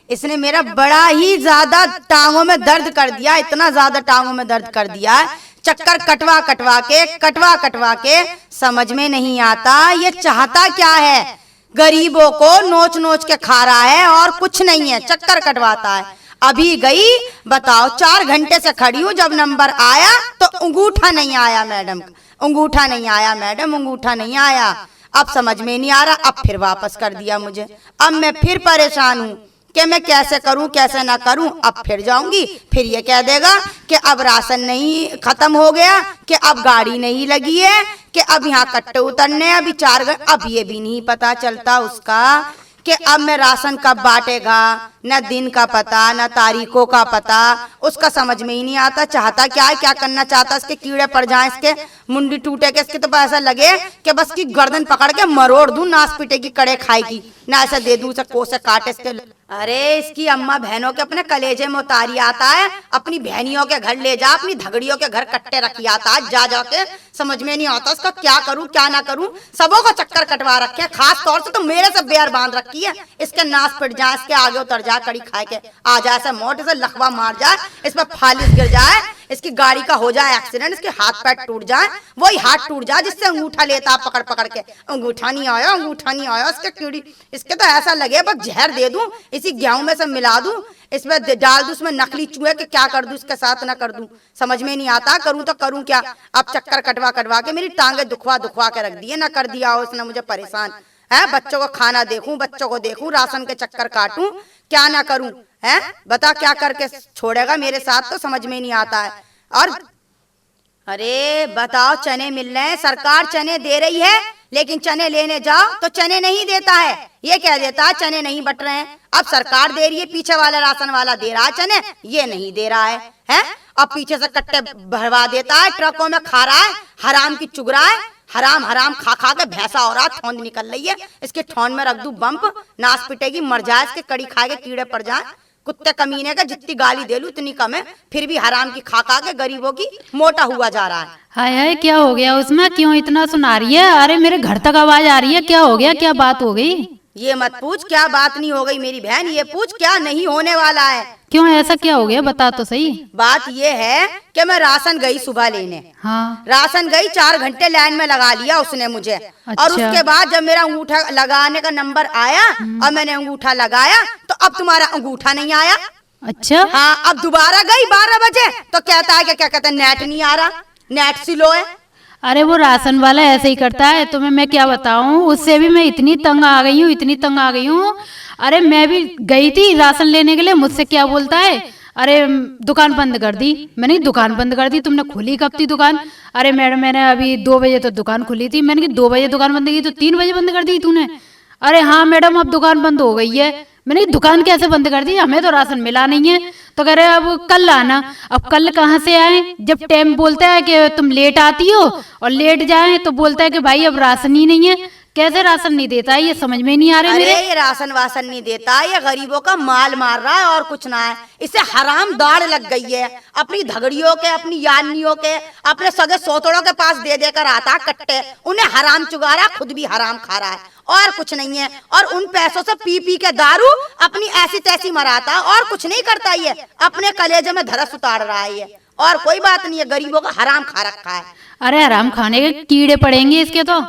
इसने मेरा बड़ा ही ज्यादा टांगों में दर्द कर दिया, इतना ज्यादा टांगों में दर्द कर दिया, चक्कर कटवा कटवा के समझ में नहीं आता ये चाहता क्या है। गरीबों को नोच नोच के खा रहा है और कुछ नहीं है, चक्कर कटवाता है। अभी गई, बताओ 4 घंटे से खड़ी हूँ, जब नंबर आया तो अंगूठा नहीं आया मैडम, अंगूठा नहीं आया मैडम, अंगूठा नहीं आया। अब समझ में नहीं आ रहा, अब फिर वापस कर दिया मुझे। अब मैं फिर परेशान हूँ कि मैं कैसे करूं कैसे ना करूं। अब फिर जाऊंगी, फिर ये कह देगा कि अब राशन नहीं खत्म हो गया, कि अब गाड़ी नहीं लगी है, कि अब यहाँ कट्टे उतरने अभी 4 घंटे। अब ये भी नहीं पता चलता उसका कि अब मैं राशन कब बांटेगा, न दिन का पता न तारीखों का पता, उसका समझ में ही नहीं आता। चाहता क्या है, क्या करना चाहता है, इसके कीड़े पड़ जाएं, इसके मुंडी टूटे के, इसके तो ऐसा लगे कि बस की गर्दन पकड़ के मरोड़ दूं, नाश पीटे की कड़े खाएगी ना, ऐसा दे दूं, कोसे काटे इसके। अरे इसकी अम्मा बहनों के अपने कलेजे में उतारी आता है, अपनी बहनियों के घर ले जा, अपनी धगड़ियों के घर कट्टे रखी आता है, जा जाके समझ में नहीं आता उसका क्या करूं क्या ना करूं। सबों को चक्कर कटवा रखे हैं, खास तौर से तो मेरे से बेर बांध रखी है। इसके नाश पिट जाए, इसके आगे उतर जाए, कड़ी खाए के आ जाए, ऐसा मोट से लखवा मार जाए, इस पर फालिस गिर जाए, इसकी गाड़ी का हो जाए एक्सीडेंट, इसके हाथ पैर टूट जाए, वही हाथ टूट जाए जिससे अंगूठा लेता पकड़ पकड़ के, अंगूठा नहीं आया, अंगूठा नहीं आया। इसके कीड़ी, इसके तो ऐसा लगे बस जहर दे दूं, इसी गेहूं में से मिला दूं, इसमें डाल दूं, उसमें नकली चूहे के क्या कर दूं, इसके साथ ना कर दूं, समझ में नहीं आता। करूं तो करूं क्या। अब चक्कर कटवा कटवा के मेरी टांगे दुखवा दुखवा के रख दिए, ना कर दिया उसने मुझे परेशान है। बच्चों को खाना देखूं, बच्चों को देखूं, राशन के चक्कर काटूं, क्या ना करूं है। बता क्या करके छोड़ेगा मेरे साथ, तो समझ में नहीं आता है। और अरे बताओ, चने मिल रहे हैं, सरकार चने दे रही है, लेकिन चने लेने जाओ तो चने नहीं देता है। ये कह देता है चने नहीं बट रहे हैं। अब सरकार दे रही है, पीछे वाला राशन वाला दे रहा है चने, ये नहीं दे रहा है, हैं? अब पीछे से कट्टे भरवा देता है, ट्रकों में खा रहा है, हराम की चुग रहा है, हराम हराम खा खा के भैंसा हो रहा, ठोंद निकल रही है। इसके ठोंद में रख दूं बम्प, नाश पिटेगी, मर जाए, इसके कड़ी खा के कीड़े पड़ जाए। कुत्ते कमीने का जितनी गाली दे लूं उतनी कम है, फिर भी हराम की खा खा के गरीबों की मोटा हुआ जा रहा है। हाय हाय, क्या हो गया उसमें, क्यों इतना सुना रही है? अरे मेरे घर तक आवाज आ रही है, क्या हो गया, क्या बात हो गई? ये मत पूछ क्या बात नहीं हो गई मेरी बहन, ये पूछ क्या नहीं होने वाला है। क्यों, ऐसा क्या हो गया, बता तो सही। बात ये है कि मैं राशन गई सुबह लेने, हाँ। राशन गई, 4 घंटे लाइन में लगा लिया उसने मुझे। अच्छा। और उसके बाद जब मेरा अंगूठा लगाने का नंबर आया और मैंने अंगूठा लगाया, तो अब तुम्हारा अंगूठा नहीं आया। अच्छा। हाँ, अब दोबारा गई 12 बजे, तो कहता है कि क्या कहते हैं, नेट नहीं आ रहा, नेट स्लो है। अरे वो राशन वाला ऐसे ही करता है, तुम्हें मैं क्या बताऊं, उससे भी मैं इतनी तंग आ गई हूँ, इतनी तंग आ गई हूँ। अरे मैं भी गई थी राशन लेने के लिए, मुझसे क्या बोलता है, अरे दुकान बंद कर दी। मैंने दुकान बंद कर दी, तुमने खोली कब थी दुकान? अरे मैडम मैंने अभी 2 बजे तो दुकान खुली थी। मैंने 2 बजे दुकान बंद की तो 3 बजे बंद कर दी तूने? अरे हाँ मैडम अब दुकान बंद हो गई है। मैंने दुकान कैसे बंद कर दी, हमें तो राशन मिला नहीं है। तो कह रहे अब कल आना। अब कल कहाँ से आए, जब टाइम बोलता है कि तुम लेट आती हो और लेट जाए तो बोलता है कि भाई अब राशन ही नहीं है। कैसे राशन नहीं देता है, ये समझ में नहीं आ रहा मेरे। ये राशन वासन नहीं देता, ये गरीबों का माल मार रहा है और कुछ ना है। इसे हराम दाढ़ लग गई है, अपनी धगड़ियों के, अपनी यानियों के, अपने सगे सोतड़ों के पास दे देकर आता कट्टे, उन्हें हराम चुगा रहा, खुद भी हराम खा रहा है और कुछ नहीं है। और उन पैसों से पी पी के दारू अपनी ऐसी तैसी मराता और कुछ नहीं करता, ये अपने कलेजे में धरस उतार रहा है ये, और कोई बात नहीं है। गरीबों का हराम खा रखा है। अरे हराम खाने के कीड़े पड़ेंगे इसके, तो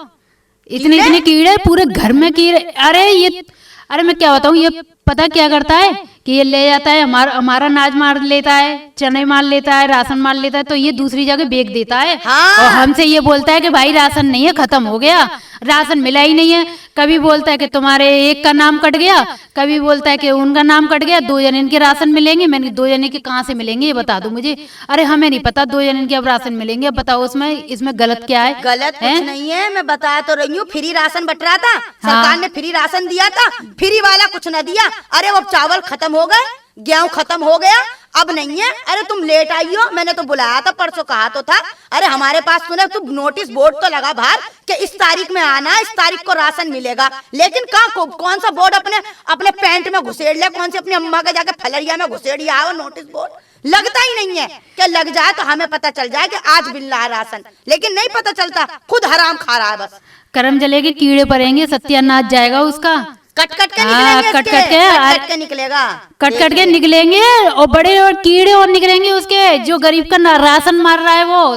इतने इतने कीड़े पूरे घर में कीड़े। अरे मैं क्या बताऊं, ये पता क्या करता है कि ये ले जाता है हमारा अनाज मार लेता है, चने मार लेता है, राशन मार लेता है, तो ये दूसरी जगह बेच देता है। हाँ। और हमसे ये बोलता है कि भाई राशन नहीं है, खत्म हो गया, राशन मिला ही नहीं है। कभी बोलता है कि तुम्हारे एक का नाम कट गया, कभी बोलता है कि उनका नाम कट गया, 2 जने के राशन मिलेंगे। मैंने 2 जने के कहाँ से मिलेंगे ये बता दो मुझे। अरे हमें नहीं पता 2 जने के अब राशन मिलेंगे। अब बताओ इसमें गलत क्या है? गलत कुछ नहीं है, मैं बता तो रही हूँ। फ्री राशन बट रहा था, सरकार ने फ्री राशन दिया था, फ्री वाला कुछ न दिया। अरे वो चावल खत्म हो गए, गेहूं खत्म हो गया, अब नहीं है। अरे तुम लेट आई हो, मैंने तो बुलाया था, परसों कहा तो था। अरे हमारे पास तूने तो नोटिस बोर्ड तो लगा बाहर कि इस तारीख में आना, इस तारीख को राशन मिलेगा, लेकिन कौन सा बोर्ड अपने पैंट में घुसेड़ ले, कौन सी अपनी अम्मा के जाके फलरिया में घुसेड़िया है वो नोटिस बोर्ड। लगता ही नहीं है कि लग जाए तो हमें पता चल जाए कि आज मिल रहा है राशन, लेकिन नहीं पता चलता, खुद हराम खा रहा है बस। कर्म जलेगे, कीड़े पड़ेंगे, सत्यानाश जाएगा उसका। कट कट के हाँ, निकलेंगे कट इसके, कट के, कट कट के निकलेगा, कट कट के निकलेंगे और बड़े और कीड़े और निकलेंगे उसके, जो गरीब का राशन मार रहा है वो।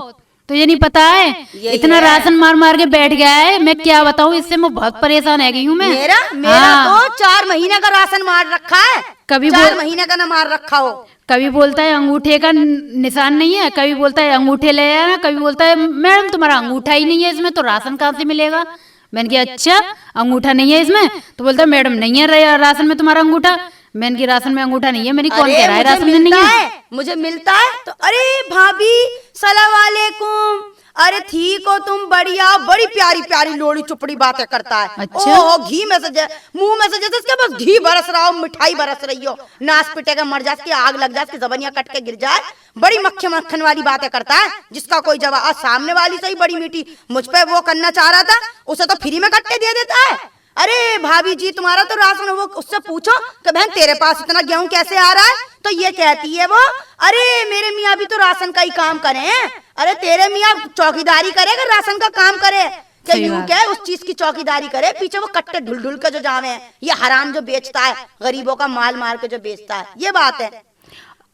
तो ये नहीं पता है, इतना राशन मार मार के बैठ गया है, मैं क्या बताऊं, इससे मैं बहुत परेशान है गई हूँ मैं। मेरा तो 4 महीने का राशन मार रखा है, कभी 4 महीने का ना मार रखा हो। कभी बोलता है अंगूठे का निशान नहीं है, कभी बोलता है अंगूठे ले आना, कभी बोलता है मैडम तुम्हारा अंगूठा ही नहीं है इसमें, तो राशन कहाँ से मिलेगा। मैंने कहा अच्छा अंगूठा नहीं है इसमें, तो बोलता है मैडम नहीं है राशन में तुम्हारा अंगूठा। मैंने की राशन में अंगूठा नहीं है, मेरी कौन कह रहा है राशन में नहीं है। मुझे मिलता है तो अरे भाभी सलाम वालेकुम, अरे ठीक हो तुम, बढ़िया, बड़ी प्यारी प्यारी लोड़ी चुपड़ी बातें करता है। अच्छा? ओहो घी में से मुंह में से जैसे इसके बस घी बरस रहा हो, मिठाई बरस रही हो, नाच पिटेगा मर जा, इसकी आग लग जाए, इसकी जबनियां कट के गिर जाए, बड़ी मक्खी मक्खन वाली बातें करता है जिसका कोई जवाब। और सामने वाली से ही बड़ी मीठी मुझ पे वो करना चाह रहा था, उसे तो फ्री में कट्टे दे देता है। अरे भाभी जी तुम्हारा तो राशन, वो उससे पूछो कि बहन तेरे पास इतना गेहूं कैसे आ रहा है, तो ये कहती है वो अरे मेरे मियाँ भी तो राशन का ही काम करे हैं, अरे तेरे मियाँ चौकीदारी करे अगर राशन का काम करे, क्या यूं क्या उस चीज की चौकीदारी करे, पीछे वो कट्टे ढुल ढुल के जो जावे हैं, ये हराम जो बेचता है, गरीबों का माल मार के जो बेचता है, ये बात है।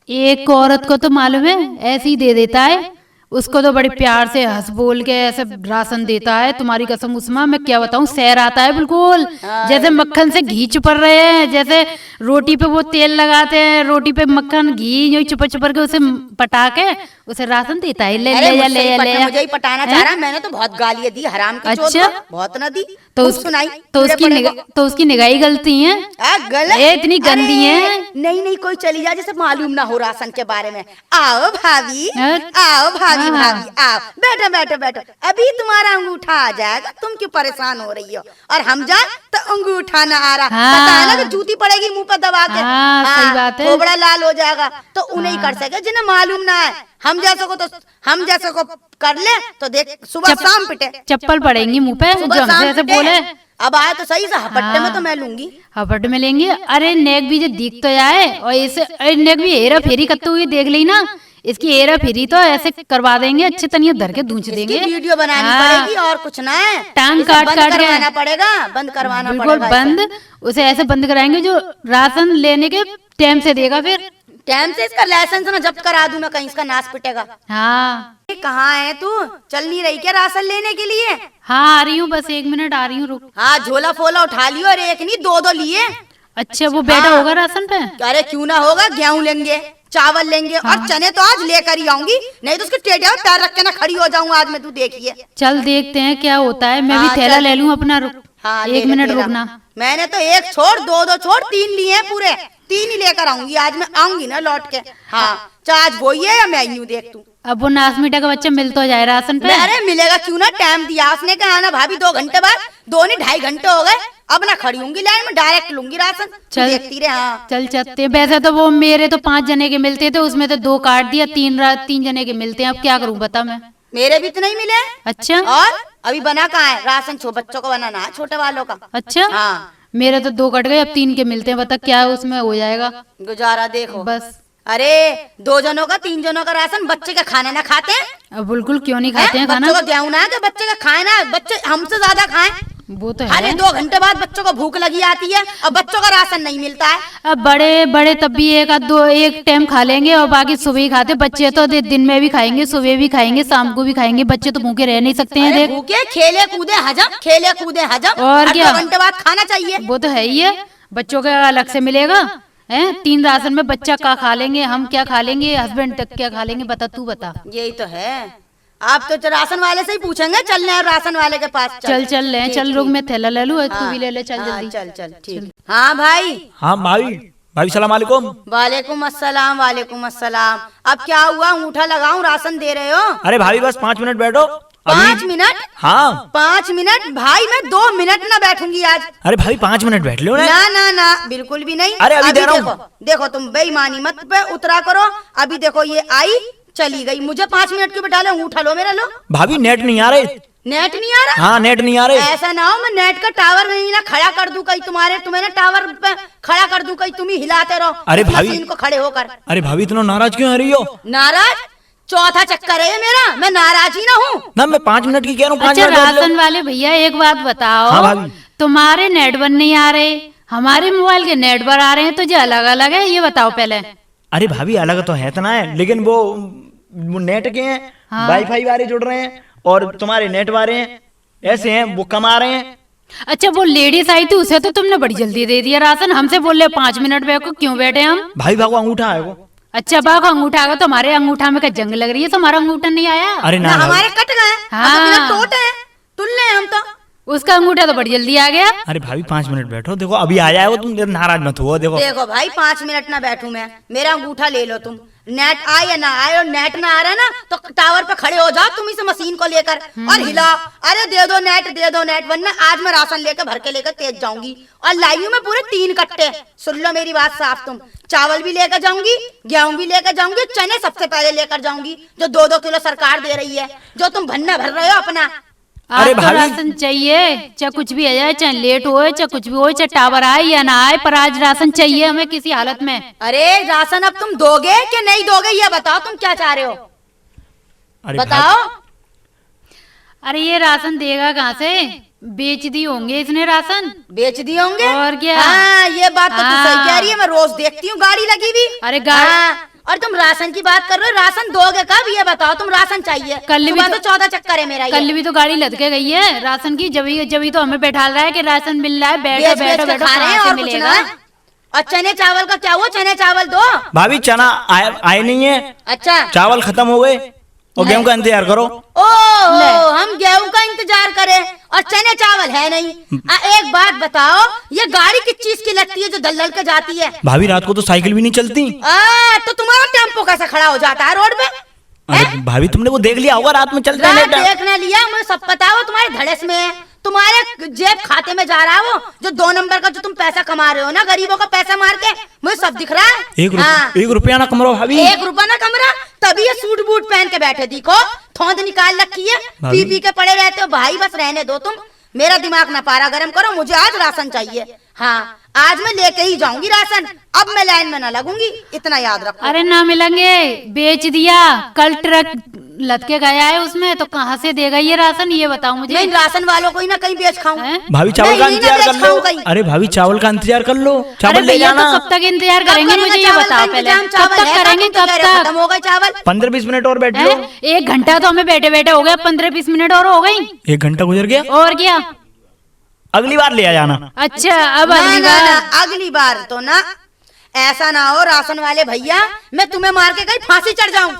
एक औरत को तो मालूम है ऐसे ही दे देता है, उसको तो बड़े प्यार से हंस बोल के ऐसे राशन देता है, तुम्हारी कसम उस्मा मैं क्या बताऊं, सैर आता है बिल्कुल, जैसे मक्खन से घी चुपर रहे हैं, जैसे रोटी पे वो तेल लगाते हैं, रोटी पे मक्खन घी यूं चुपर चुपर के उसे पटा के उसे राशन देता है। ले ले ले ले ले मुझे ही पटाना चाह रहा है, मैंने तो बहुत गालियां दी हराम की। अच्छा बहुत ना दी तो सुनाई, तो उसकी निगाही गलती है, गलत इतनी गंदी है। नहीं कोई चली जाए जिसे मालूम ना हो राशन के बारे में, आओ भाभी आओ भाभी भाभी आओ, बैठो बैठो बैठो, अभी तुम्हारा अंगूठा आ जाएगा, तुम क्यों परेशान हो रही हो, और हम जाए तो अंगूठा ना आ रहा, पता है ना कि जूती पड़ेगी मुंह पर दबा के, सही बात है, खोबड़ा लाल हो जाएगा, तो उन्हें ही कर सके जिन्हें मालूम ना है, हम जैसे को तो हम जैसे को कर ले तो देख सुबह शाम पिटे, चप्पल पड़ेंगी मुंह पे जो ऐसे बोले। अब आए तो सही से हपट्टे में तो मैं लूंगी, हपट में लेंगे। अरे नेक भी जो दिख तो जाए, और इसे नेक भी हेरा फेरी करते हुए देख ली ना, इसकी हेरा फेरी तो ऐसे करवा देंगे, अच्छे तनिया धर के दूंच देंगे, वीडियो बनानी पड़ेगी और कुछ ना है, टांग काट काट करवाना पड़ेगा, बंद करवाना बिल्कुल बंद, उसे ऐसे बंद कराएंगे जो राशन लेने के टाइम से देगा, फिर टाइम से इसका लाइसेंस ना जब्त करा दूं मैं, कहीं इसका नाश पिटेगा। हाँ कहाँ है तू, चल नहीं रही क्या राशन लेने के लिए? हाँ आ रही हूँ, बस 1 मिनट आ रही हूँ, रुक। हाँ झोला फोला उठा लियो, और एक नहीं 2 लिए। अच्छा वो बैठा होगा राशन पे? अरे क्यों ना होगा, गेहूं लेंगे, चावल लेंगे, और चने तो आज लेकर ही आऊंगी, नहीं तो उसके टेढ़े पैर रख के ना खड़ी हो जाऊंगा आज मैं, तू देखिए। चल देखते हैं क्या होता है, मैं भी थैला ले लूं अपना, रुक। हाँ 1 मिनट रुकना। मैंने तो 1 छोड़ 2 छोड़ 3 लिए हैं, पूरे 3 ही लेकर आऊंगी आज मैं, आऊंगी ना लौट के। हाँ चार्ज वही है या मैं यूं देख तू, अब वो नास मीठा का बच्चा मिल तो जाए राशन पे। अरे मिलेगा क्यों ना, टाइम दिया उसने, कहा ना भाभी 2 घंटे बाद, 2 नहीं 2.5 घंटे हो गए, अब ना खड़ी होंगी लाइन में, डायरेक्ट लूंगी राशन, देखती रहे। हाँ चल चलते, वैसे तो वो मेरे तो 5 जने के मिलते थे, उसमें तो 2 काट दिया, 3 जने के मिलते हैं, अब क्या करूं बता मैं। मेरे भी तो नहीं मिले। अच्छा और अभी बना कहाँ है राशन, बच्चों को बनाना है, छोटे वालों का। अच्छा हाँ मेरे तो 2 कट गए, अब 3 के मिलते हैं, बता क्या उसमें हो जाएगा गुजारा, देखो बस। अरे 2 जनों का 3 जनों का राशन, बच्चे का खाना ना खाते हैं? बिल्कुल क्यों नहीं खाते हैं खाना, बच्चों को गेहूं ना है कि बच्चे का खाए ना, बच्चे हमसे ज्यादा खाएं, वो तो है। अरे 2 घंटे बाद बच्चों को भूख लगी आती है, और बच्चों का राशन नहीं मिलता है। अब बड़े बड़े तब भी एक टाइम खा लेंगे, और बाकी सुबह ही खाते, बच्चे तो दिन में भी खाएंगे, सुबह भी खाएंगे, शाम को भी खाएंगे, बच्चे तो भूखे रह नहीं सकते हैं। देख भूखे खेले कूदे हजम, खेले कूदे हजम, और क्या, 2 घंटे बाद खाना चाहिए, वो तो है ही है, बच्चों का अलग से मिलेगा है। 3 राशन में बच्चा क्या खा लेंगे, हम क्या खा लेंगे, हस्बैंड तक क्या खा लेंगे, बता तू बता। यही तो है, आप तो राशन वाले से ही पूछेंगे, चलने हैं राशन वाले के पास। चल ले, चल रुक मैं थैला ले लूं, तू भी ले ले, चल जल्दी चल ठीक। हाँ भाई, हाँ भाई सलाम वालेकुम। वालेकुम अस्सलाम, वालेकुम अस्सलाम। अब क्या हुआ, अंगूठा लगाऊं, राशन दे रहे हो? अरे भाभी बस 5 मिनट बैठो। 5 मिनट? हाँ 5 मिनट भाई, मैं 2 मिनट ना बैठूंगी आज। अरे भाभी 5 मिनट बैठ लो ना बिल्कुल भी नहीं। अरे अभी दे रहा हूँ। देखो तुम बेईमानी मत पे उतरा करो, अभी देखो ये आई चली गई, मुझे 5 मिनट क्यों बैठा लो, अंगूठा लो मेरा, लो। भाभी नेट नहीं आ रहे। नेट नहीं आ रहा? हाँ नेट नहीं आ रहे। ऐसा ना हो मैं नेट का टावर नहीं ना खड़ा कर दूं कहीं, तुम्हें ना टावर पे खड़ा कर दूं कहीं, तुम ही हिलाते रहो। अरे भाभी इनको खड़े होकर। अरे भाभी इतना नाराज क्यों आ रही हो? नाराज? चौथा चक्कर है ये मेरा, मैं नाराज ही ना हूँ ना, मैं 5 मिनट की कह रहा हूँ। अच्छा राशन वाले भैया एक बात बताओ, हाँ भाभी। तुम्हारे नेट बन नहीं आ रहे, हमारे मोबाइल के नेट पर आ रहे हैं तो जो अलग अलग है, ये बताओ पहले। अरे भाभी अलग तो है इतना है, लेकिन वो नेट के हैं, हाँ। वाईफाई वाले जुड़ रहे हैं और तुम्हारे नेट वाले हैं, ऐसे हैं वो कमा रहे हैं। अच्छा वो लेडीज आई थी उसे तो तुमने बड़ी जल्दी दे दिया राशन, हमसे बोल रहे 5 मिनट बैठो, क्यों बैठे हम? भाई भागो अंगूठा है वो। अच्छा बाघ अंगूठा आ गया तो हमारे अंगूठा में क्या जंग लग रही है? तो हमारा अंगूठा नहीं आया? अरे ना ना हमारे कट गए, हाँ। हम तो बिना टोटे हैं, तुल्ले हैं हम तो। उसका अंगूठा तो बड़ी जल्दी आ गया। अरे भाभी 5 मिनट बैठो, देखो अभी आ जाएगा, तुम नाराज मत हो। देखो देखो भाई 5 मिनट ना बैठूं मैं, मेरा अंगूठा ले लो तुम। नेट आए या ना आए, और नेट ना आ रहा ना तो टावर पे खड़े हो जाओ तुम इस मशीन को लेकर और हिलाओ, अरे दे दो नेट, वरना आज मैं राशन लेकर भर के लेकर तेज जाऊंगी और लाइव में पूरे 3 कट्टे। सुन लो मेरी बात साफ, तुम चावल भी लेकर जाऊंगी, गेहूं भी लेकर जाऊंगी, चने सबसे पहले लेकर जाऊंगी जो 2-2 किलो सरकार दे रही है, जो तुम भन्ना भर रहे हो अपना। आज अरे तो भाभी- राशन चाहिए, चाहे कुछ भी आ जाए, चाहे लेट हो, चाहे कुछ भी हो, चाहे टावर आए या ना आए, पर आज राशन चाहिए हमें किसी हालत में। अरे राशन अब तुम दोगे कि नहीं दोगे ये बताओ, तुम क्या चाह रहे हो अरे बताओ। अरे ये राशन देगा कहाँ से? बेच दी होंगे इसने राशन। बेच दिए होंगे और क्या? हाँ ये बात तो तू हाँ। सही कह रही है, मैं रोज देखती हूँ गाड़ी लगी हुई। अरे गाड़ी- हाँ, और तुम राशन की बात कर रहे हो, राशन दोगे कब ये बताओ, तुम राशन चाहिए कल भी सुबह तो- तो 14 चक्कर है मेरा कल ये। भी तो गाड़ी लदके गई है राशन की, जब तो हमें बैठा रहा है कि राशन मिल रहा है, बैठो बेच बेच बैठो के बैठो, खा रहे हैं कहाँ से और कुछ मिलेगा? ना। और चने चावल का क्या हुआ, चने चावल दो। भाभी चना आए नहीं है, अच्छा चावल खत्म हो गए और गेहूं का इंतजार करो। ओ हम गेहूं का इंतजार करें और चने चावल है नहीं। एक बात बताओ, ये गाड़ी किस चीज की लगती है जो दलदल के जाती है? भाभी रात को तो साइकिल भी नहीं चलती। तो तुम्हारा टेम्पो कैसे खड़ा हो जाता है रोड पे? अरे भाभी तुमने वो देख लिया होगा रात में चलते रात हैं। देखना लिया, मुझे सब पता है, वो तुम्हारे धड़ेस में है, तुम्हारे जेब खाते में जा रहा है वो जो 2 नंबर का जो तुम पैसा कमा रहे हो ना, गरीबों का पैसा मार के, मुझे सब दिख रहा है। 1 रुपया ना कमरो भाभी। 1 रुपया ना कमरा, तभी ये सूट बूट पहन के बैठे, देखो थोंद निकाल रखी है, पी पी के पड़े रहते हो। भाई बस रहने दो तुम, मेरा दिमाग ना पारा गरम करो, मुझे आज राशन चाहिए। हाँ आज मैं लेके ही जाऊंगी राशन, अब मैं लाइन में ना लगूंगी, इतना याद रखो। अरे ना मिलेंगे, बेच दिया, कल ट्रक लदके गया है उसमें, तो कहाँ से देगा ये राशन, ये बताओ मुझे। मैं इन राशन वालों को ही ना कहीं बेच खाऊं। हैं? भाभी चावल का नहीं, इंतजार नहीं, कर लो। खाऊं कहीं। अरे भाभी चावल का इंतजार कर लो, अरे चावल ले भैया जाना। तो कब तक इंतजार कब करेंगे करेंगे मुझे ये चावल बताओ का पहले, इंतजाम? कब चावल तक है, करेंगे, तुम कब कह रहे हो तक? खत्म हो गए चावल। 15-20 मिनट और बैठ लो। 1 घंटा तो हमें बैठे बैठे हो गया, 15-20 मिनट और हो गई। 1 घंटा गुजर गया, और क्या? अगली बार ले आ जाना। अच्छा अब ना, अगली ना, बार ना, अगली बार तो ना, ऐसा ना हो राशन वाले भैया मैं तुम्हें मार के कहीं फांसी चढ़ जाऊं,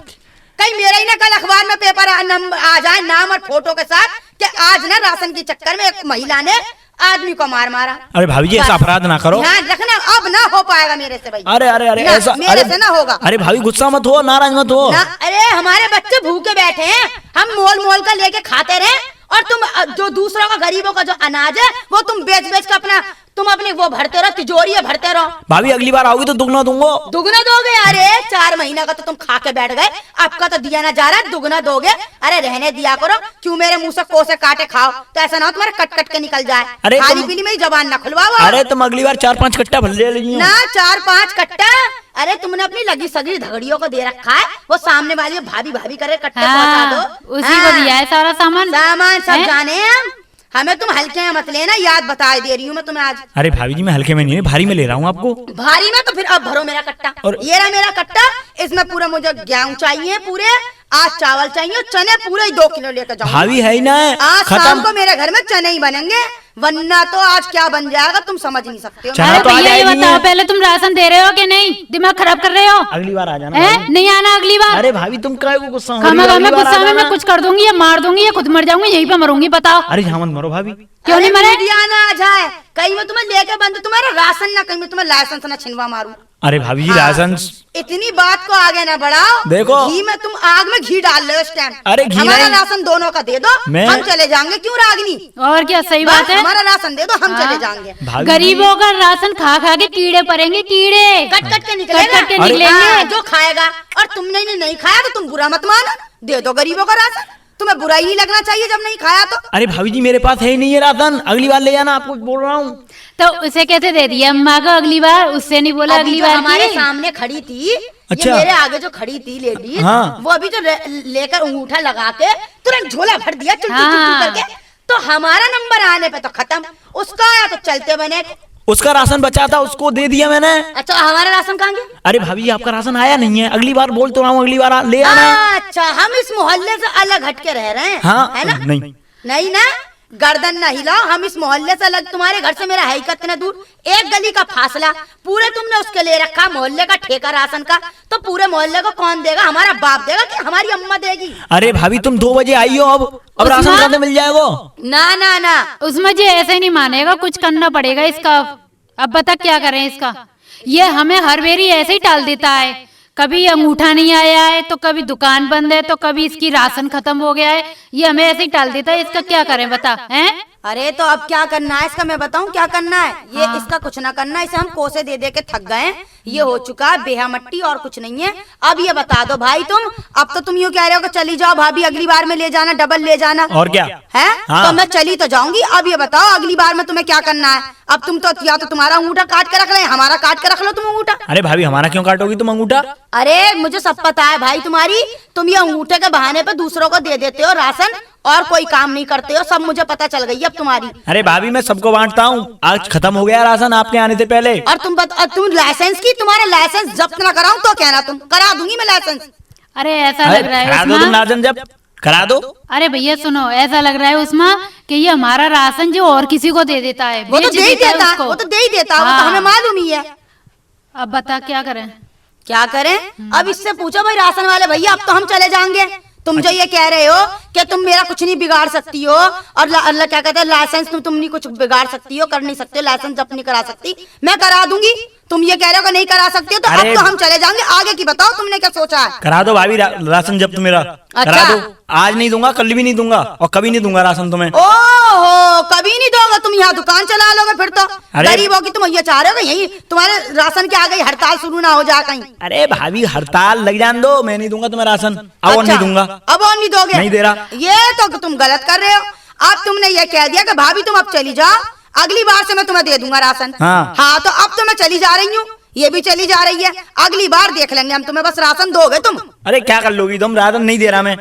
कहीं मेरा ही ना कल अखबार में पेपर आ जाए नाम और फोटो के साथ कि आज ना राशन के चक्कर में एक महिला ने आदमी को मारा। अरे भाभी जी ऐसा बस। अपराध ना करो। ध्यान रखना, अब ना हो पाएगा मेरे से भाई। अरे अरे अरे ना, ऐसा मेरे से ना होगा। अरे भाभी गुस्सा मत हो, नाराज मत हो। ना, अरे हमारे बच्चे भूखे बैठे हैं, हम मोल मोल का लेके खाते रहे, और तुम जो दूसरों का, गरीबों का जो अनाज है वो तुम बेच बेच के तुम अपने वो भरते रहो, तिजोरी भरते रहो। भाभी अगली बार आओगी तो दुगना दूंगा। दुगना दोगे? अरे 4 महीना का तो तुम खा के बैठ गए, आपका तो दिया ना जा रहा है, दुगना दोगे? अरे रहने दिया करो, क्यों मेरे मुंह से कोसे काटे खाओ, तो ऐसा ना हो तुम्हारे कट कट के निकल जाए। अरे खाली तुम- पीली में ही जबान ना खुलवाओ। अरे तुम अगली बार 4-5 कट्टा भर ले लीजिए ना 4-5 कट्टा, अरे तुमने अपनी लगी सगी धगड़ियों को दे रखा है, वो सामने वाली भाभी भाभी करे कट्टे पहुंचा हाँ, दो। उसी हाँ, को दिया है सारा सामान। सामान सब हैं? जाने हैं हम, हमें तुम हल्के में मत लेना, याद बता दे रही हूँ मैं तुम्हें आज। अरे भाभी जी मैं हल्के में नहीं, भारी में ले रहा हूँ आपको। भारी में तो फिर अब भरो मेरा कट्टा, और- ये रहा मेरा कट्टा, इसमें पूरा मुझे गेहूं चाहिए, पूरे आज चावल चाहिए, चने पूरे 2 किलो लेकर जाऊंगी। भाभी है ही ना, आज शाम खत्म। को मेरे घर में चने ही बनेंगे, वरना तो आज क्या बन जाएगा तुम समझ नहीं सकते हो। चना अरे तो आ भैया ये जाएगी बताओ है। पहले, तुम राशन दे रहे हो कि नहीं? दिमाग खराब कर रहे हो? अगली बार आ जाना हैं? भाभी। नहीं आना अगली बार? अरे भाभी तुम काहे को गुस्सा हो रही खामा हो? खामा अगली बार आ गुस्सा में मैं जाना। कुछ कर दूंगी या मार दूंगी या खुद मर जाऊंगी, यहीं पे मरूंगी, बताओ। अरे यहाँ मत मरो भाभी। क्यों नहीं मरे? मीडिया ना आ जाए, कहीं मैं तुम्हें लेके बंद, तुम्हारा राशन ना, कहीं मैं तुम्हें लाइसेंस ना छिनवा मारूं। अरे भाभी जी हाँ। लाइसेंस इतनी बात को आगे ना बढ़ाओ। देखो। घी में तुम आग में घी डाल रहे हो इस टाइम। अरे घी हमारा नहीं। राशन दोनों का दे दो, मैं- हम चले जाएंगे, क्यों रागनी? और क्या, सही बस बात है। हमारा राशन दे दो, हम हाँ। चले जाएंगे। भाभी गरीबों का राशन खा खा के कीड़े पड़ेंगे, कीड़े कट कट के निकलेगा, कट के अरे- निकलेंगे। हाँ, जो खाएगा, और तुमने नहीं खाया तो तुम बुरा मत मानो, दे दो गरीबों का राशन, तुम्हें बुरा ही लगना चाहिए जब नहीं खाया तो। अरे भाभी जी मेरे पास है ही नहीं है राशन, अगली बार ले जाना, आपको बोल रहा हूँ। तो उसे कैसे दे दिया अम्मा को अगली बार? उससे नहीं बोला अभी अगली जो बार हमारे की? सामने खड़ी थी, अच्छा। ये मेरे आगे जो खड़ी थी लेडीज, हाँ। वो अभी जो लेकर अंगूठा लगा के तुरंत झोला भर दिया चुटकी हाँ। करके, तो हमारा नंबर आने पे तो खत्म, उसका आया तो चलते बने उसका राशन बचा था, उसको दे दिया मैंने। अच्छा, हमारा राशन कहाँ गया? अरे भाभी जी आपका राशन आया नहीं है, अगली बार बोल तो रहा हूँ, अगली बार ले आना। अच्छा, हम इस मोहल्ले से अलग हटके रह रहे हैं, हाँ है ना? नहीं नहीं ना, गर्दन न हिलाओ, हम इस मोहल्ले से अलग, तुम्हारे घर से मेरा है कितना दूर, एक गली का फासला, पूरे तुमने उसके ले रखा मोहल्ले का ठेका राशन का, तो पूरे मोहल्ले को कौन देगा? हमारा बाप देगा कि हमारी अम्मा देगी? अरे भाभी तुम 2 बजे आई हो, अब राशन कहाँ से मिल जाएगा? ना ना ना, उसमें जी ऐसे नहीं मानेगा, कुछ करना पड़ेगा इसका। अब बता क्या करें इसका, ये हमें हर बेरी ऐसे ही टाल देता है, कभी अंगूठा नहीं आया है तो कभी दुकान बंद है तो कभी इसकी राशन खत्म हो गया है, ये हमें ऐसे ही टाल देता है। इसका क्या करें बता हैं? अरे तो अब क्या करना है इसका, मैं बताऊं क्या करना है? ये इसका कुछ ना करना, इसे हम कोसे दे दे के थक गए हैं, ये हो चुका है बेहा मट्टी और कुछ नहीं है। अब ये बता दो भाई तुम, अब तो तुम यूँ कह रहे हो कि चली जाओ भाभी, अगली बार में ले जाना, डबल ले जाना, और क्या है? हाँ। तो मैं चली तो जाऊंगी, अब ये बताओ अगली बार में तुम्हें क्या करना है? अब तुम तो या तो तुम्हारा अंगूठा काट के रख ले, हमारा काट के रख लो तुम अंगूठा। अरे भाभी हमारा क्यों काटोगी तुम अंगूठा? अरे मुझे सब पता है भाई तुम्हारी, तुम ये अंगूठे के बहाने पे दूसरों को दे देते हो राशन और कोई काम नहीं करते हो, सब मुझे पता चल गई अब तुम्हारी। अरे भाभी मैं सबको बांटता हूँ, आज खत्म हो गया राशन आपके आने से पहले। और तुम लाइसेंस की, तुम्हारा लाइसेंस जब्त ना कराऊं तो कहना, तुम करा दूंगी मैं लाइसेंस। अरे ऐसा लग रहा है करा दो तुम राशन जब करा दो। अरे भैया सुनो, ऐसा लग रहा है उसमें कि ये हमारा राशन जो और किसी को दे देता है, वो तो दे ही देता, वो तो दे ही देता, वो तो हमें मालूम ही है। अब बता क्या करें? क्या करें? अब इससे पूछो भाई राशन वाले भैया, अब तो हम चले जाएंगे। तुम जो ये कह रहे हो कि तुम मेरा कुछ नहीं बिगाड़ सकती हो, और अल्लाह क्या कहता है, लाइसेंस तुम नहीं कुछ बिगाड़ सकती हो, कर नहीं सकते हो, लाइसेंस जब्त नहीं करा सकती, मैं करा दूंगी। तुम ये कह रहे हो कि नहीं करा सकती हो, तो अब तो हम चले जाएंगे, आगे की बताओ तुमने क्या सोचा है? करा दो भाभी राशन जब्त मेरा। अच्छा। करा दो, आज नहीं दूंगा, कल भी नहीं दूंगा और कभी नहीं दूंगा राशन तुम्हें। ओहो, कभी नहीं दोगे? तुम यहाँ दुकान चला लोगे फिर तो? गरीबों की तुम ये चाह रहे हो यही तुम्हारे राशन के आ गई हड़ताल शुरू ना हो जाए कहीं? अरे भाभी हड़ताल लग जान दो, मैं नहीं दूंगा तुम्हें राशन, अब और नहीं दूंगा। अब और नहीं दोगे? नहीं दे रहा। ये तो तुम गलत कर रहे हो। अब तुमने ये कह दिया कि भाभी तुम अब चली जाओ, अगली बार से मैं तुम्हें दे दूंगा राशन। हाँ तो अब तो मैं चली जा रही हूँ, ये भी चली जा रही है, अगली बार देख लेंगे हम, तुम्हें बस राशन दोगे तुम। अरे क्या कर लोगी तुम, राशन नहीं दे रहा मैं।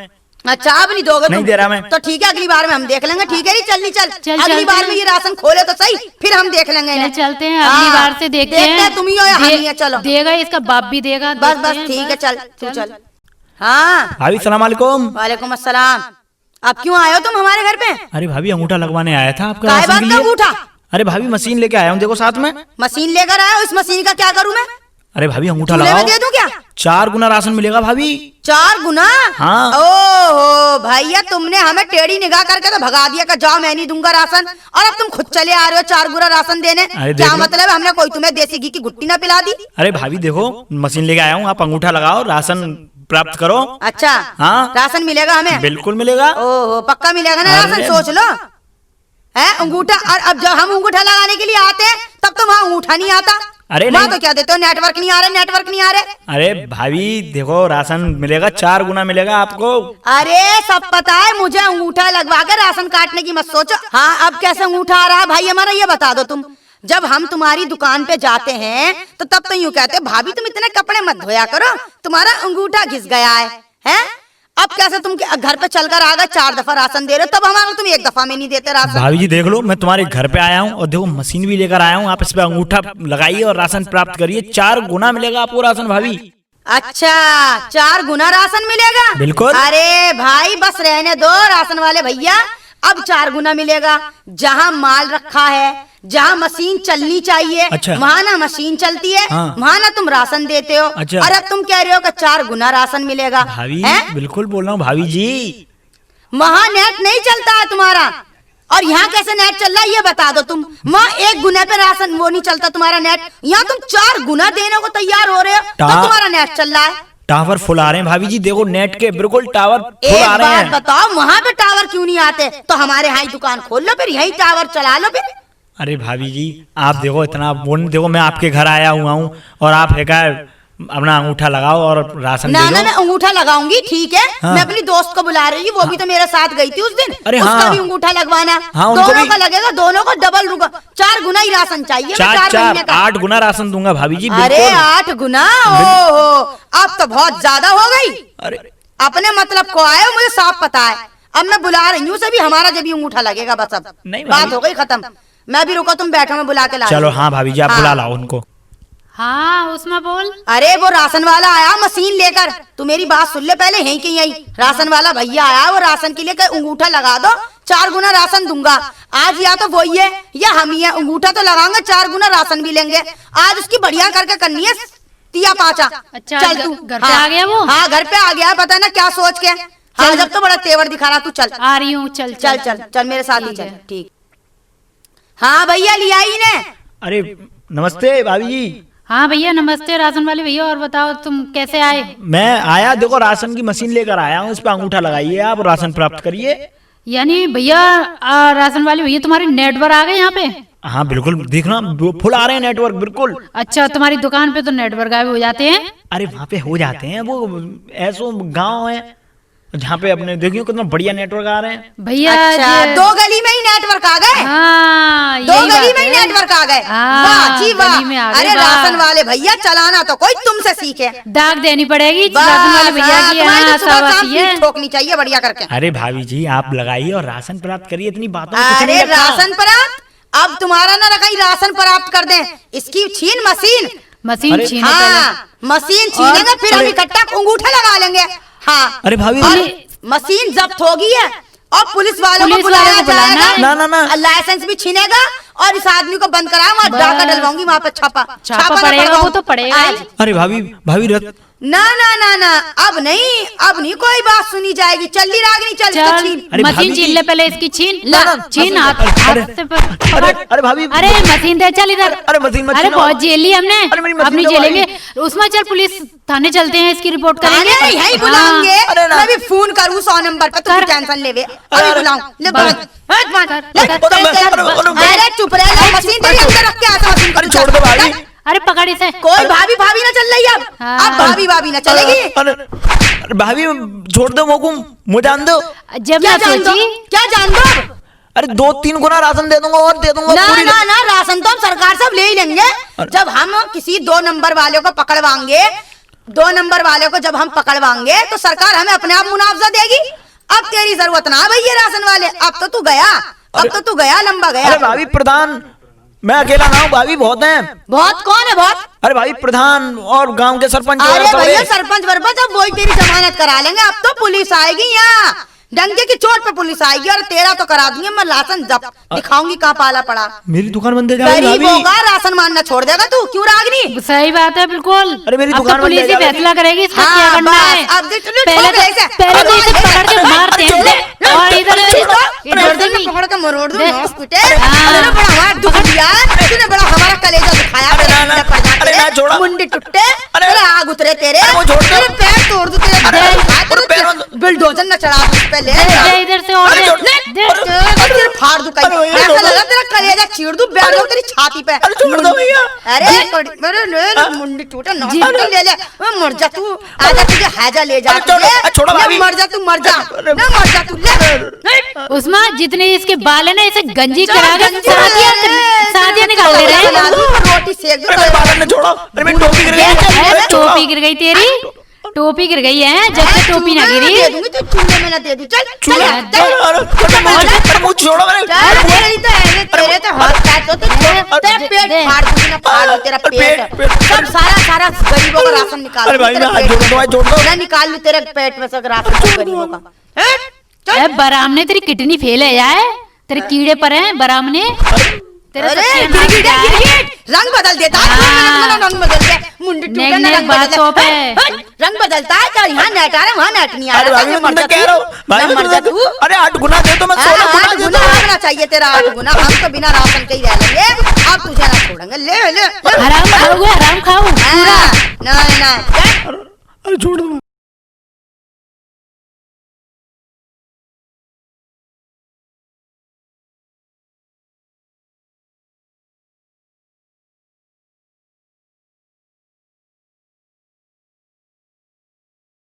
अच्छा अब नहीं दोगे? नहीं दे रहा मैं। तो ठीक है, अगली बार में हम देख लेंगे। ठीक है नहीं, चल चल, अगली बार में ये राशन खोले तो सही, फिर हम देख लेंगे। चलते हैं अगली बार से, देखते हैं तुम ही हो या हम ही है, चलो। देगा इसका बाप भी देगा। बस बस ठीक है, चल तू चल। हाँ भाभी सलाम वालेकुम। वालेकुम अस्सलाम। अब क्यों आए हो तुम हमारे घर पे? अरे भाभी अंगूठा लगवाने आया था आपका काय राशन बात के का लिए। अंगूठा? अरे भाभी मशीन लेके आया हूँ, देखो साथ में। मशीन लेकर आया हो, इस मशीन का क्या करूँ मैं? अरे भाभी अंगूठा चूल्हे लगाओ, में दे दूं क्या? 4 गुना राशन मिलेगा भाभी। 4 गुना? हाँ। ओहो भैया, तुमने हमें टेढ़ी निगाह करके तो भगा दिया कि जाओ मैं नहीं दूंगा राशन, और अब तुम खुद चले आ रहे हो 4 गुना राशन देने। क्या मतलब है? हमने कोई तुम्हें देसी घी की गुट्टी ना पिला दी? अरे भाभी देखो मशीन लेके आया हूँ, आप अंगूठा लगाओ, राशन प्राप्त करो। अच्छा हाँ राशन मिलेगा हमें? बिल्कुल मिलेगा। ओहो पक्का मिलेगा ना राशन? सोच लो है अंगूठा। और अब जब हम अंगूठा लगाने के लिए आते हैं तब तो वहाँ अंगूठा नहीं आता। अरे नहीं तो क्या देते हो, नेटवर्क नहीं आ रहे, नेटवर्क नहीं आ रहे। अरे भाभी देखो राशन मिलेगा, 4 गुना मिलेगा आपको। अरे सब पता है मुझे, अंगूठा लगवा कर राशन काटने की मत सोचो। हाँ अब कैसे अंगूठा आ रहा है भाई हमारा, ये बता दो तुम। जब हम तुम्हारी दुकान पे जाते हैं तो तब तो यूँ कहते भाभी तुम इतने कपड़े मत धोया करो, तुम्हारा अंगूठा घिस गया है? अब कैसे तुम घर पे चलकर आ गए, 4 दफा राशन दे रहे हो, तब हमारा तुम 1 दफा में नहीं देते राशन। भाभी जी देख लो, मैं तुम्हारे घर पे आया हूँ और देखो मशीन भी लेकर आया हूँ, आप इस पे अंगूठा लगाइए और राशन प्राप्त करिए, 4 गुना मिलेगा आपको राशन भाभी। अच्छा 4 गुना राशन मिलेगा? बिल्कुल। अरे भाई बस रहने दो राशन वाले भैया, अब 4 गुना मिलेगा। जहाँ माल रखा है, जहाँ मशीन चलनी चाहिए, अच्छा। वहाँ ना मशीन चलती है, हाँ। वहाँ ना तुम राशन देते हो। अच्छा। और अब तुम कह रहे हो कि 4 गुना राशन मिलेगा। भाभी है? बिल्कुल बोल रहा हूँ भाभी जी। वहाँ नेट नहीं चलता है तुम्हारा, और यहाँ कैसे नेट चल रहा है ये बता दो तुम। वहाँ 1 गुना पे राशन वो नहीं चलता तुम्हारा नेट, यहाँ तुम 4 गुना देने को तैयार हो रहे हो तो तुम्हारा नेट चल रहा है। टावर फुल आ रहे हैं भाभी जी, देखो नेट के बिल्कुल टावर फुल आ रहे हैं। एक बात बताओ, वहाँ पे टावर क्यों नहीं आते? तो हमारे यहाँ दुकान खोल लो, फिर यही टावर चला लो फिर। अरे भाभी जी आप देखो इतना देखो, मैं आपके घर आया हुआ हूँ और आप अपना अंगूठा लगाओ और राशन ना दे दो। ना मैं अंगूठा लगाऊंगी, ठीक है। हाँ। मैं अपनी दोस्त को बुला रही हूँ, वो भी तो मेरे साथ गई थी उस दिन। अरे उसका हाँ। भी अंगूठा लगवाना। हाँ, उनको दोनों भी। का लगेगा, दोनों को डबल 4 गुना ही राशन चाहिए। 4 महीने का 8 गुना राशन दूंगा भाभी जी। अरे बिल्कुल। 8 गुना? ओहो अब तो बहुत ज्यादा हो गई। अरे अपने मतलब को आए हो, मुझे साफ पता है। अब मैं बुला रही हूँ सभी, हमारा जब भी अंगूठा लगेगा बस, अब नहीं बात भाभी। हो गई खत्म। मैं भी रुको, तुम बैठो, मैं बुला के ला चलो रही हूँ। हाँ भाभी जी आप हाँ। बुला लाओ उनको। हाँ उसमें बोल। अरे वो राशन वाला आया मशीन लेकर, तू मेरी बात सुन ले पहले, यहीं के यहीं राशन वाला भैया आया, वो राशन के लिए कहे अंगूठा लगा दो, 4 गुना राशन दूंगा। आज या तो वही है या हम ही है, अंगूठा तो लगाएंगे, 4 गुना राशन भी लेंगे। आज उसकी बढ़िया करके करनी है तिया पाचा। अच्छा, चल तू घर पे आ गया वो? हाँ घर पे आ गया, पता ना क्या सोच के। हाँ जब तो बड़ा तेवर दिखा रहा, तू चल आ रही हूँ, चल चल चल चल मेरे साथ ही ठीक चल। है। ठीक। हाँ भैया लिया ही ने। अरे नमस्ते भाभी जी। हाँ भैया नमस्ते राशन वाले भैया, और बताओ तुम कैसे आए? मैं आया, देखो राशन की मशीन लेकर आया हूँ, उस पर अंगूठा लगाइए आप, राशन प्राप्त करिए। यानी भैया राशन वाले भैया तुम्हारे नेटवर्क आ गए यहाँ पे? हाँ बिल्कुल, देखना फुल आ रहे हैं नेटवर्क बिल्कुल। अच्छा, तुम्हारी दुकान पे तो नेटवर्क गायब हो जाते हैं। अरे वहाँ पे हो जाते हैं, वो ऐसो गांव है जहाँ पे अपने देखियो कितना बढ़िया नेटवर्क आ रहे हैं भैया अच्छा 2 गली में ही नेटवर्क आ गए। हाँ 2 यही गली बात में ही है। नेटवर्क आ गए। हाँ, वाह जी वाह। गली में आ गए, अरे वाह। राशन वाले भैया चलाना तो कोई तुमसे सीखे। दाग देनी पड़ेगी बस, राशन वाले भैया हाँ, की। तुम्हारी हाँ तो सुबह शाम शाबाशी है। पीठ ठोकनी चाहिए बढ़िया करके। अरे भाभी जी आप लगाइए और राशन प्राप्त करिए, इतनी बातों में कुछ अरे नहीं लगता। राशन प्राप्त, अब तुम्हारा ना कहीं राशन प्राप्त कर दें, इसकी छीन मशीन। मशीन अरे, छीनो हाँ मशीन छीनेंगे, फिर हम अरे- इकट्ठा अंगूठा लगा लेंगे। हाँ अरे भाभी और जी- मशीन जब्त होगी है और पुलिस वालों को पुलिस बुलाया वालों को बुलाना जाएगा। है। ना, ना, ना। लाइसेंस भी छीनेगा और इस आदमी को बंद कराया, वहाँ बस। डाका डलवाऊंगी, वहाँ पे छापा छापा ना पड़ेगा, पड़वाऊं। वो तो पड़ेगा ही। आज। अरे भाभी ना ना ना ना अब नहीं कोई बात सुनी जाएगी। चल रागनी चल इसको चल छीन। अरे मशीन भाभी छीन जी- ले पहले, इसकी छीन ना, ला, ना, छीन मशीन- हाथ अरे- से पकड़। अरे भाभी अरे मशीन दे, चल इधर। अरे मशीन मत अरे छीनो। बहुत जेल ली हमने, अरे मेरी मशीन अपनी दो जेलेंगे भाई। उसमें। चल पुलिस थाने चलते हैं, इसकी रिपोर्ट करेंगे। अरे यही बुलाऊंगे। हाँ। अरे ना। मैं भी फोन करूँ 100 नंबर पर, तू कर। टेंशन ले वे। अरे, अभी बुलाऊं ले बस। बात। हट मान कर, ले, कर, चल, कर, चल। अरे, अरे चुप रह ले, मशीन तेरी अंदर रख के आता मशीन को। अरे छोड़ दो भाभी। अरे पकड़ इसे। कोई भाभी भाभी ना चल रही अब। हाँ। अब भाभी ना चलेगी। अरे भाभी छोड़ दो मोको, मुझे जान दो। जब क्या मैं जान दो, सोची क्या जान दो। अरे 2-3 गुना राशन दे दूंगा और दे दूंगा ना पूरी। ना ना राशन तो हम सरकार सब ले ही लेंगे। जब हम किसी 2 नंबर वाले को पकड़वाएंगे, 2 नंबर वाले को जब हम पकड़वाएंगे तो सरकार हमें अपने आप मुआवजा देगी। अब तेरी जरूरत ना भैया राशन वाले, अब तो तू गया, अब तो तू गया, लंबा अरे गया। भाभी प्रधान, मैं अकेला ना हूँ, भाभी बहुत हैं। बहुत कौन है बहुत? अरे भाई प्रधान और गांव के सरपंच अरे वगैरह सब भैया हैं। सरपंच बरपंच अब वही तेरी जमानत करा लेंगे। अब तो पुलिस आएगी यहाँ, डंके की चोट पे पुलिस आएगी और तेरा तो करा दूंगी मैं राशन जब्त। दिखाऊंगी कहाँ पाला पड़ा। मेरी दुकान बंद है जा रही है, गरीबों भाभी। का राशन मानना छोड़ देगा तू, क्यों रागनी? सही बात है बिल्कुल। अरे मेरी अब दुकान तो बंद पुलिस है, ही जा फैसला करेगी इसका हाँ, क्या करना बस, है। अब देख, तूने पहले ठोक ऐसे। पहले तो इसे अरे, पकड़ के मारते हैं और इधर गर्दन में पकड़ के मरोड़ दूं, देख। नौस पिटे। हाँ। तूने बड़ा हमारा दुख दिया, तूने बड़ा हमारा कलेजा दुखाया। अरे ना, ना, पड़ जाते अरे ना, रे, छोड़ो। मुंडी टूटे, अरे, तेरे आग उतरे तेरे, अरे वो छोड़ दो। तेरे पैर तोड़ दूं तेरे। अरे, हाथ अरे, पैरों तेरे बिल्डोजर न चढ़ा दूं इस पे, ले दे इधर से और अरे, दे। छोड़। दे। तेरे फाड़ दूं कहीं। अरे भैया, ऐसा छोड़ दो। लगा तेरा कलेजा चीर दूं, बैठ जाऊं तेरी छाती पे। अरे छोड़ दो भैया। अरे मेरे मुंडी टूटा, नौस पिटे, ले ले। मर जा तू, आजा तुझे हैजा ले जा अरे छोड़ो, तुझे। अरे छोड़ो ले, भाभी। मर जा तू, मर जा, अरे, ना मर जा तू, ले। उस्मान जितने इसके बाल है ना, इसे गंजी चल, करा के गंजी शादियां निकाल दे रहे बना हैं। दूं, रोटी सेक दूं। अरे मेरे बालन ने छोड़ो, अरे मेरी टोपी गिर गई। अरे अरे छोड़ो। टोपी गिर गई तेरी, टोपी गिर गई है, जब से टोपी ना चूल्हे में गिरी। दे दूंगी, तू चूल्हे में ना दे दूं। चल चल चूल्हे- चल। अरे मुझे छोड़ो मेरे। चल, तेरी तो है, तेरे तो हाथ पैर तो तेरे पेट दे। फाड़ दूंगी ना, फाड़ दूं तेरा अरे पेट। पेट- सब सारा गरीबों का राशन निकाल अरे दूं भाई, तेरे मैं हाथ पेट जोड़ में दो, से। हाथ जोड़ दो। मैं निकाल लूं तेरे पेट में से राशन सब गरीबों का। हैं? चल। अरे बराम ने तेरी किडनी फेल है यार, तेरे कीड़े पर हैं बराम ने। तेरे अरे सत्यानाश गिरगिट है। गिरगिट, रंग बदल देता है, 2 मिनट में रंग बदल दे, मुंडी टूटे ना, नेक रंग बात बदल तो दे। है। रंग बदलता है क्या? यहाँ नेट आ रहा है, वहाँ नेट नहीं आ अरे रहा। भाभी मैं मर मैं जा कह तू। रहा हूँ भाई, मैं मर जा तू। अरे 8 गुना दे तो मैं 16 गुना 8 दे गुना दूँ। आना चाहिए तेरा, 8 गुना। हम तो बिना राशन के ही रह लेंगे, अब तुझे ना छोड़ेंगे। ले ले हराम खाओगे, हराम खाओ पूरा। नहीं नहीं अरे छोड़ दो।